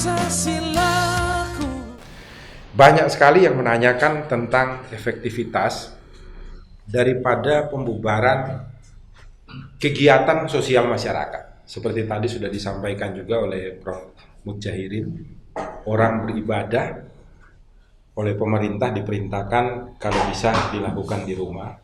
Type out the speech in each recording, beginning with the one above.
Pancasilaku. Banyak sekali yang menanyakan tentang efektivitas daripada pembubaran kegiatan sosial masyarakat. Seperti tadi sudah disampaikan juga oleh Prof. Mudjahirin, orang beribadah oleh pemerintah diperintahkan kalau bisa dilakukan di rumah.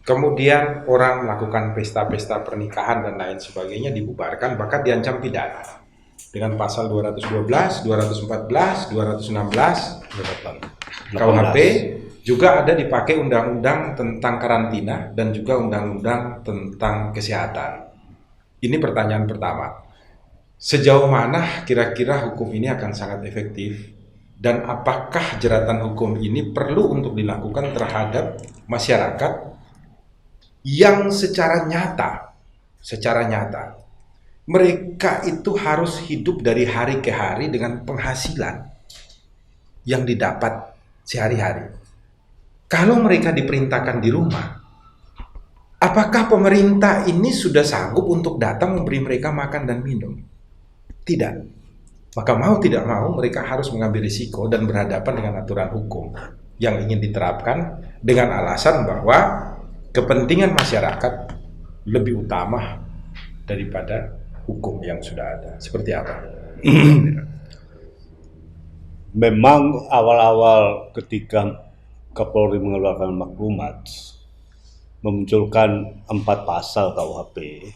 Kemudian orang melakukan pesta-pesta pernikahan dan lain sebagainya dibubarkan, bahkan diancam pidana dengan pasal 212, 214, 216 KUHP. Juga ada dipakai undang-undang tentang karantina dan juga undang-undang tentang kesehatan. Ini pertanyaan pertama. Sejauh mana kira-kira hukum ini akan sangat efektif, dan apakah jeratan hukum ini perlu untuk dilakukan terhadap masyarakat yang secara nyata mereka itu harus hidup dari hari ke hari dengan penghasilan yang didapat sehari-hari. Kalau mereka diperintahkan di rumah, apakah pemerintah ini sudah sanggup untuk datang memberi mereka makan dan minum? Tidak. Maka mau tidak mau mereka harus mengambil risiko dan berhadapan dengan aturan hukum yang ingin diterapkan dengan alasan bahwa kepentingan masyarakat lebih utama daripada hukum yang sudah ada. Seperti apa? Memang awal-awal ketika Kapolri mengeluarkan maklumat memunculkan 4 pasal KUHP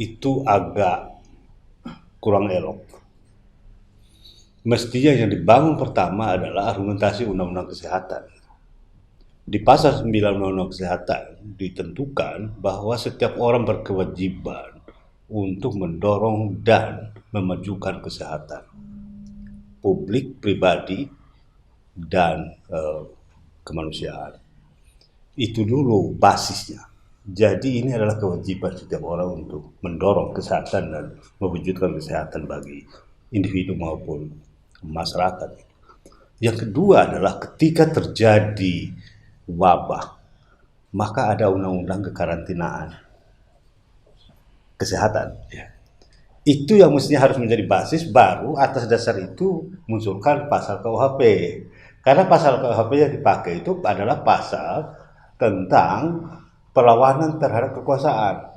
itu agak kurang elok. Mestinya yang dibangun pertama adalah argumentasi Undang-Undang Kesehatan. Di pasal 9 Undang-Undang Kesehatan ditentukan bahwa setiap orang berkewajiban untuk mendorong dan memajukan kesehatan publik, pribadi, dan kemanusiaan. Itu dulu basisnya. Jadi ini adalah kewajiban setiap orang untuk mendorong kesehatan dan mewujudkan kesehatan bagi individu maupun masyarakat. Yang kedua adalah ketika terjadi wabah, maka ada undang-undang kekarantinaan kesehatan. Itu yang mestinya harus menjadi basis, baru atas dasar itu munculkan pasal KUHP. Karena pasal KUHP yang dipakai itu adalah pasal tentang perlawanan terhadap kekuasaan.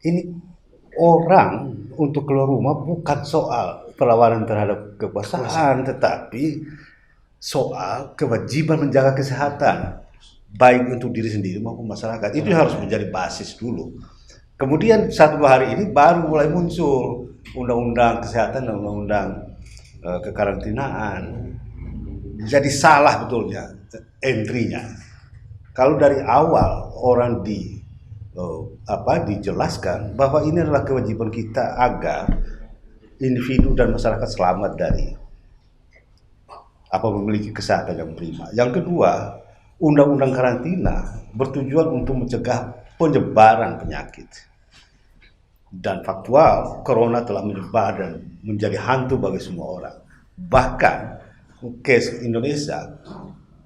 Ini orang untuk keluar rumah bukan soal perlawanan terhadap kekuasaan, tetapi soal kewajiban menjaga kesehatan baik untuk diri sendiri maupun masyarakat. Itu harus menjadi basis dulu. Kemudian 1-2 hari ini baru mulai muncul undang-undang kesehatan dan undang-undang kekarantinaan. Jadi salah betulnya entry-nya. Kalau dari awal orang dijelaskan bahwa ini adalah kewajiban kita agar individu dan masyarakat selamat dari memiliki kesehatan yang prima. Yang kedua, undang-undang karantina bertujuan untuk mencegah penyebaran penyakit. Dan faktual, corona telah menyebar dan menjadi hantu bagi semua orang. Bahkan, case Indonesia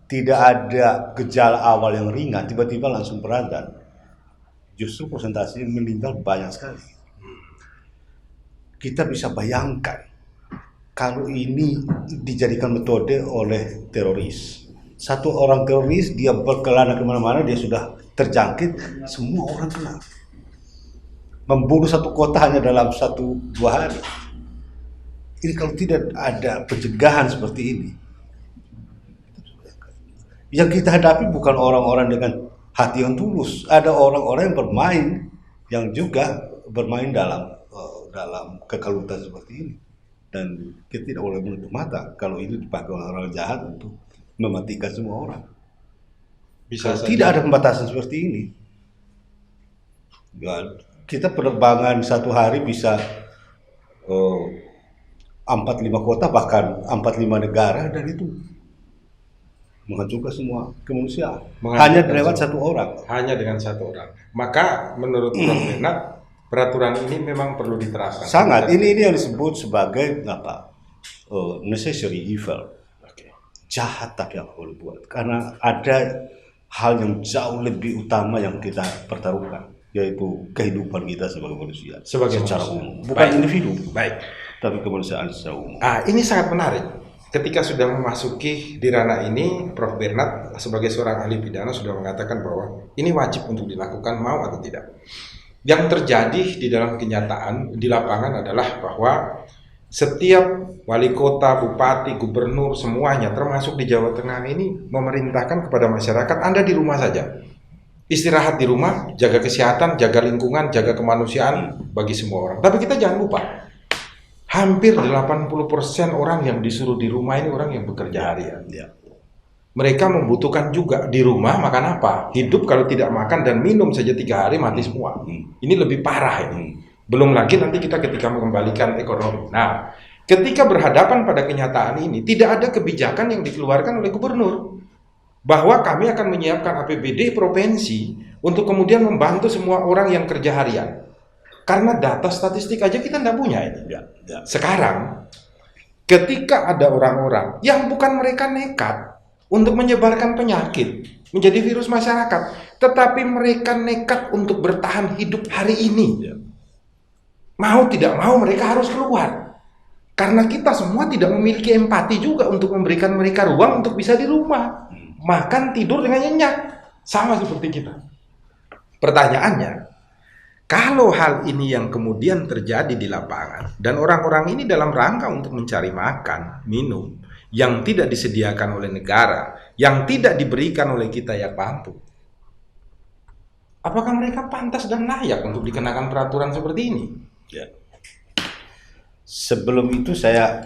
tidak ada gejala awal yang ringan, tiba-tiba langsung berat, dan justru persentase meninggal banyak sekali. Kita bisa bayangkan kalau ini dijadikan metode oleh teroris. Satu orang teroris, dia berkelana kemana-mana, dia sudah terjangkit, semua orang kena. Membunuh satu kota hanya dalam 1-2 hari. Ini kalau tidak ada pencegahan seperti ini. Yang kita hadapi bukan orang-orang dengan hati yang tulus. Ada orang-orang yang bermain, yang juga bermain dalam kekalutan seperti ini. Dan kita tidak boleh menutup mata kalau ini dipakai oleh orang jahat untuk mematikan semua orang. Bisa saja. Tidak ada pembatasan seperti ini. Dan kita penerbangan 1 hari bisa 4-5 kota, bahkan 4-5 negara, dan itu menghancurkan semua kemanusiaan. Hanya lewat 1 orang. Hanya dengan 1 orang. Maka menurut Prof. Renat, peraturan ini memang perlu diterapkan. Sangat. Ini yang disebut sebagai necessary evil. Jahat tapi apa boleh buat. Karena ada hal yang jauh lebih utama yang kita pertaruhkan, yaitu kehidupan kita sebagai manusia. Secara umum. Bukan individu. Baik. tapi kemanusiaan secara umum. Ini sangat menarik. Ketika sudah memasuki di ranah ini, Prof. Bernard sebagai seorang ahli pidana sudah mengatakan bahwa ini wajib untuk dilakukan, mau atau tidak. Yang terjadi di dalam kenyataan di lapangan adalah bahwa setiap wali kota, bupati, gubernur, semuanya termasuk di Jawa Tengah ini memerintahkan kepada masyarakat, Anda di rumah saja. Istirahat di rumah, jaga kesehatan, jaga lingkungan, jaga kemanusiaan bagi semua orang. Tapi kita jangan lupa, hampir 80% orang yang disuruh di rumah ini orang yang bekerja harian. Ya. Mereka membutuhkan juga di rumah makan apa? Hidup kalau tidak makan dan minum saja 3 hari mati semua. Ini lebih parah ini. Belum lagi nanti kita ketika mengembalikan ekonomi. Nah, ketika berhadapan pada kenyataan ini, tidak ada kebijakan yang dikeluarkan oleh gubernur bahwa kami akan menyiapkan APBD provinsi untuk kemudian membantu semua orang yang kerja harian. Karena data statistik aja kita tidak punya ini. Sekarang, ketika ada orang-orang yang bukan mereka nekat untuk menyebarkan penyakit menjadi virus masyarakat, tetapi mereka nekat untuk bertahan hidup hari ini. Mau tidak mau mereka harus keluar. Karena kita semua tidak memiliki empati juga untuk memberikan mereka ruang untuk bisa di rumah. Makan, tidur dengan nyenyak. Sama seperti kita. Pertanyaannya, kalau hal ini yang kemudian terjadi di lapangan dan orang-orang ini dalam rangka untuk mencari makan, minum yang tidak disediakan oleh negara, yang tidak diberikan oleh kita yang mampu, apakah mereka pantas dan layak untuk dikenakan peraturan seperti ini? Ya. Sebelum itu saya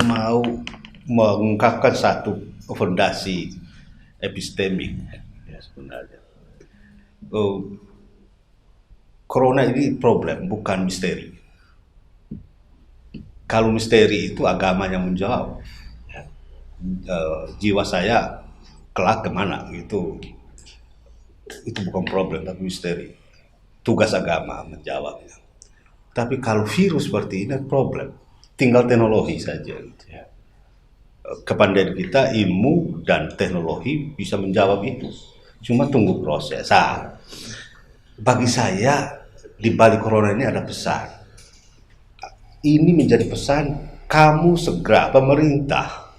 mau mengungkapkan satu fondasi epistemik ya, sebenarnya. Corona ini problem, bukan misteri. Kalau misteri itu agama yang menjawab. Jiwa saya kelak kemana, itu bukan problem, tapi misteri. Tugas agama menjawabnya. Tapi kalau virus seperti ini problem, tinggal teknologi saja. Kepandaian kita, ilmu dan teknologi bisa menjawab itu. Cuma tunggu proses. Bagi saya, di balik corona ini ada pesan. Ini menjadi pesan, kamu segera, pemerintah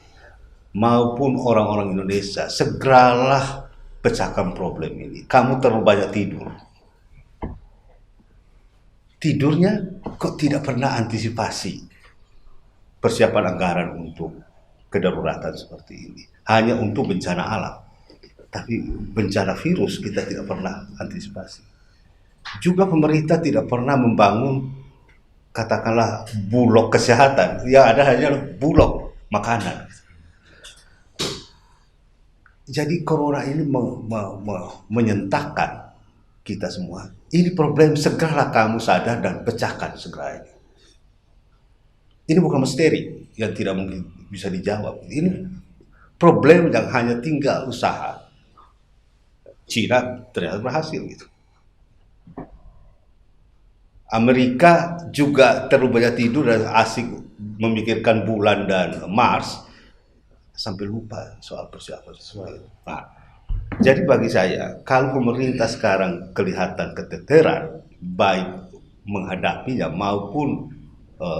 maupun orang-orang Indonesia, segeralah pecahkan problem ini. Kamu terlalu banyak tidur. Tidurnya kok tidak pernah antisipasi persiapan anggaran untuk kedaruratan seperti ini. Hanya untuk bencana alam. Tapi bencana virus kita tidak pernah antisipasi. Juga pemerintah tidak pernah membangun katakanlah bulog kesehatan. Yang ada hanya bulog makanan. Jadi corona ini menyentakkan kita semua. Ini problem, segeralah kamu sadar dan pecahkan segera ini. Ini bukan misteri yang tidak mungkin bisa dijawab. Ini problem yang hanya tinggal usaha. Cina ternyata berhasil gitu. Amerika juga terlalu banyak tidur dan asik memikirkan bulan dan Mars sampai lupa soal persiapan semua itu. Nah, jadi bagi saya, kalau pemerintah sekarang kelihatan keteteran baik menghadapinya maupun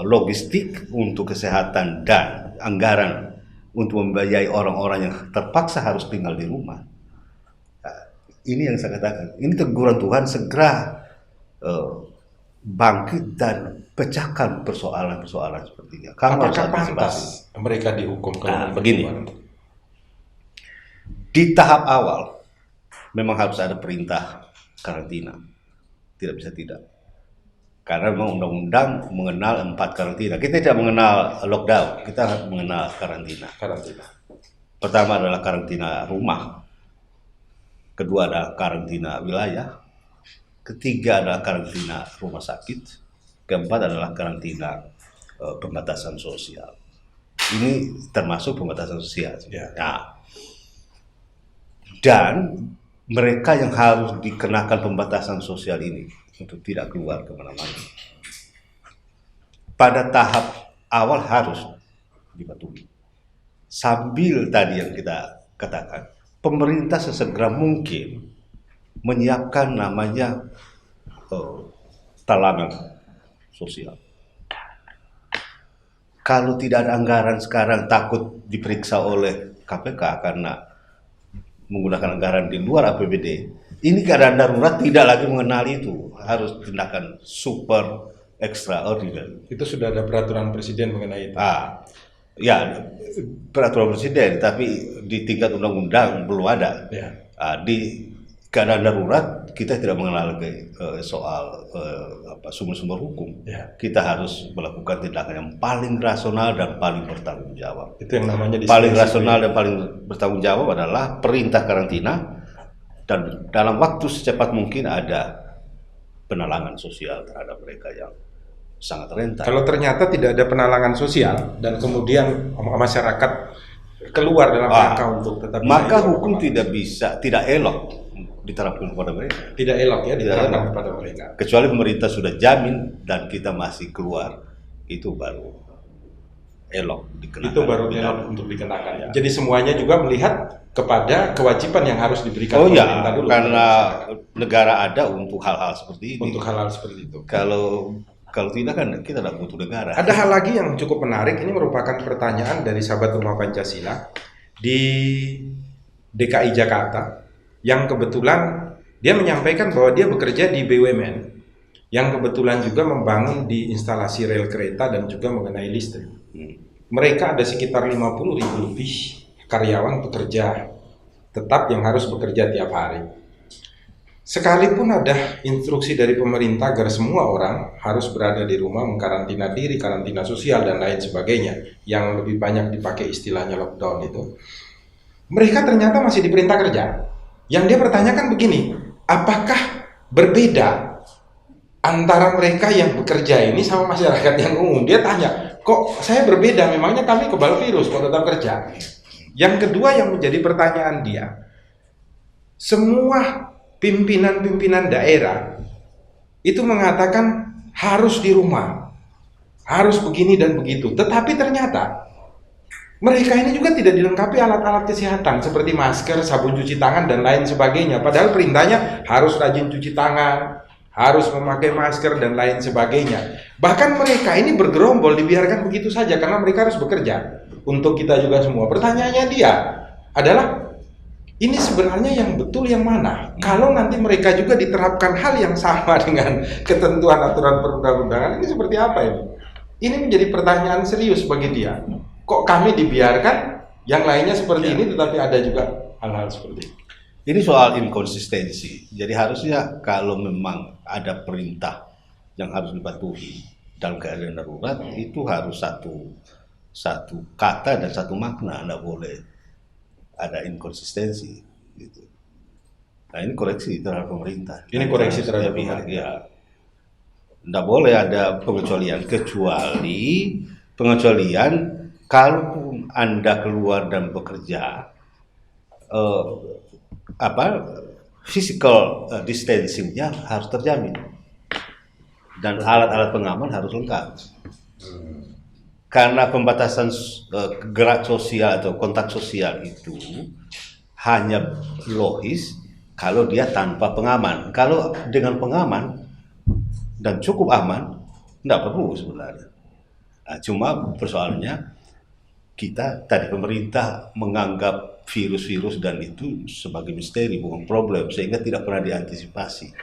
logistik untuk kesehatan dan anggaran untuk membiayai orang-orang yang terpaksa harus tinggal di rumah. Nah, ini yang saya katakan. Ini teguran Tuhan, segera bangkit dan pecahkan persoalan-persoalan seperti ini. Apakah pantas mereka dihukum? Begini, di tahap awal memang harus ada perintah karantina, tidak bisa tidak. Karena memang undang-undang mengenal 4 karantina. Kita tidak mengenal lockdown, kita mengenal karantina. Pertama adalah karantina rumah, kedua adalah karantina wilayah, ketiga adalah karantina rumah sakit, keempat adalah karantina pembatasan sosial. Ini termasuk pembatasan sosial. Ya. Nah, dan mereka yang harus dikenakan pembatasan sosial ini untuk tidak keluar kemana-mana. Pada tahap awal harus dipatuhi. Sambil tadi yang kita katakan, pemerintah sesegera mungkin menyiapkan namanya talangan sosial. kalau tidak ada anggaran sekarang takut diperiksa oleh KPK karena menggunakan anggaran di luar APBD. Ini keadaan darurat tidak lagi mengenal itu, harus tindakan super extraordinary. Itu sudah ada peraturan presiden mengenai itu. Ya, peraturan presiden, tapi di tingkat undang-undang belum ada. Ya. Di keadaan darurat kita tidak mengenal soal sumber-sumber hukum. Ya. Kita harus melakukan tindakan yang paling rasional dan paling bertanggung jawab. Itu yang namanya paling rasional dan paling bertanggung jawab adalah perintah karantina dan dalam waktu secepat mungkin ada penalangan sosial terhadap mereka yang sangat rentan. Kalau ternyata tidak ada penalangan sosial dan kemudian masyarakat keluar dalam rangka untuk tetap maka hukum tidak elok diterapkan kepada mereka. Tidak elok ya diterapkan kepada mereka. Kecuali pemerintah sudah jamin dan kita masih keluar, itu baru elok dikenakan. Itu baru elok untuk dikenakan ya. Jadi semuanya juga melihat kepada kewajiban yang harus diberikan pemerintah dulu. Karena negara ada untuk hal-hal seperti ini. Untuk hal-hal seperti itu. Kalau tidak kan kita tidak butuh negara. Ada hal lagi yang cukup menarik, ini merupakan pertanyaan dari sahabat Rumah Pancasila di DKI Jakarta yang kebetulan dia menyampaikan bahwa dia bekerja di BUMN yang kebetulan juga membangun di instalasi rel kereta dan juga mengenai listrik. Mereka ada sekitar 50.000 lebih karyawan pekerja tetap yang harus bekerja tiap hari. Sekalipun ada instruksi dari pemerintah agar semua orang harus berada di rumah, mengkarantina diri, karantina sosial dan lain sebagainya, yang lebih banyak dipakai istilahnya lockdown itu, mereka ternyata masih diperintah kerja. Yang dia pertanyakan begini, apakah berbeda antara mereka yang bekerja ini sama masyarakat yang umum? Dia tanya, kok saya berbeda? Memangnya kami kebal virus kok tetap kerja? Yang kedua yang menjadi pertanyaan dia, semua pimpinan-pimpinan daerah itu mengatakan harus di rumah, harus begini dan begitu. Tetapi ternyata mereka ini juga tidak dilengkapi alat-alat kesehatan seperti masker, sabun cuci tangan dan lain sebagainya. Padahal perintahnya harus rajin cuci tangan, harus memakai masker dan lain sebagainya. Bahkan mereka ini bergerombol dibiarkan begitu saja karena mereka harus bekerja untuk kita juga semua. Pertanyaannya dia adalah, ini sebenarnya yang betul yang mana? Kalau nanti mereka juga diterapkan hal yang sama dengan ketentuan aturan perundang-undangan, ini seperti apa ini? Ini menjadi pertanyaan serius bagi dia. Kok kami dibiarkan yang lainnya seperti ini, tetapi ada juga hal-hal seperti ini? Ini soal inkonsistensi. Jadi harusnya kalau memang ada perintah yang harus dipatuhi dalam keadaan darurat, itu harus satu kata dan satu makna, tidak boleh ada inkonsistensi gitu. Nah ini koreksi terhadap pemerintah. Ini koreksi terhadap pemerintah. Ya. Tidak boleh ada pengecualian kalaupun Anda keluar dan bekerja, physical distancing-nya harus terjamin dan alat-alat pengaman harus lengkap. Karena pembatasan gerak sosial atau kontak sosial itu hanya logis kalau dia tanpa pengaman. Kalau dengan pengaman dan cukup aman, tidak perlu sebenarnya. Nah, cuma persoalannya kita tadi pemerintah menganggap virus-virus dan itu sebagai misteri, bukan problem, sehingga tidak pernah diantisipasi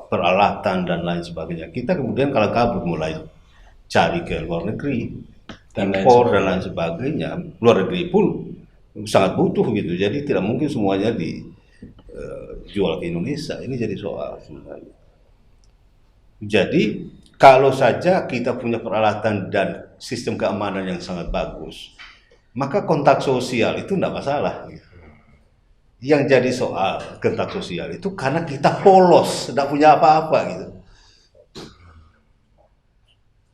peralatan dan lain sebagainya. Kita kemudian kalau kabur mulai cari ke luar negeri, impor dan lain sebagainya. Luar negeri pun sangat butuh gitu, jadi tidak mungkin semuanya dijual ke Indonesia. Ini jadi soal sebenarnya. Jadi kalau saja kita punya peralatan dan sistem keamanan yang sangat bagus, maka kontak sosial itu tidak masalah. Yang jadi soal kontak sosial itu karena kita polos, tidak punya apa-apa gitu.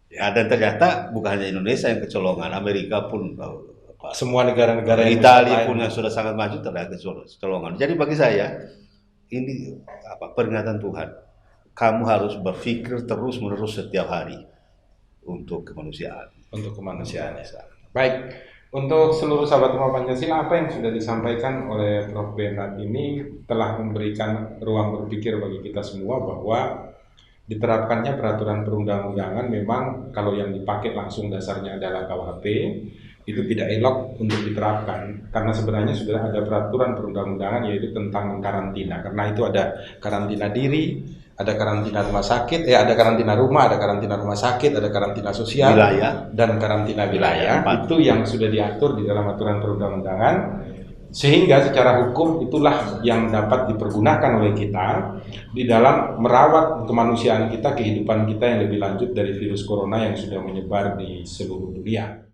Ya, dan ternyata bukan hanya Indonesia yang kecolongan, Amerika pun, semua negara-negara yang Italia pun yang sudah sangat maju ternyata kecolongan. Jadi bagi saya ini peringatan Tuhan. Kamu harus berpikir terus-menerus setiap hari untuk kemanusiaan. Untuk kemanusiaan ya. Baik, untuk seluruh sahabat Rumah Pancasila, apa yang sudah disampaikan oleh Prof. Bernard ini telah memberikan ruang berpikir bagi kita semua bahwa diterapkannya peraturan perundang-undangan memang kalau yang dipakai langsung dasarnya adalah KUHP itu tidak elok untuk diterapkan karena sebenarnya sudah ada peraturan perundang-undangan yaitu tentang karantina, karena itu ada karantina diri, ada karantina rumah sakit, ada karantina rumah, ada karantina rumah sakit, ada karantina sosial, Wilayah. dan karantina wilayah. Itu yang sudah diatur di dalam aturan perundang-undangan, sehingga secara hukum itulah yang dapat dipergunakan oleh kita di dalam merawat kemanusiaan kita, kehidupan kita yang lebih lanjut dari virus corona yang sudah menyebar di seluruh dunia.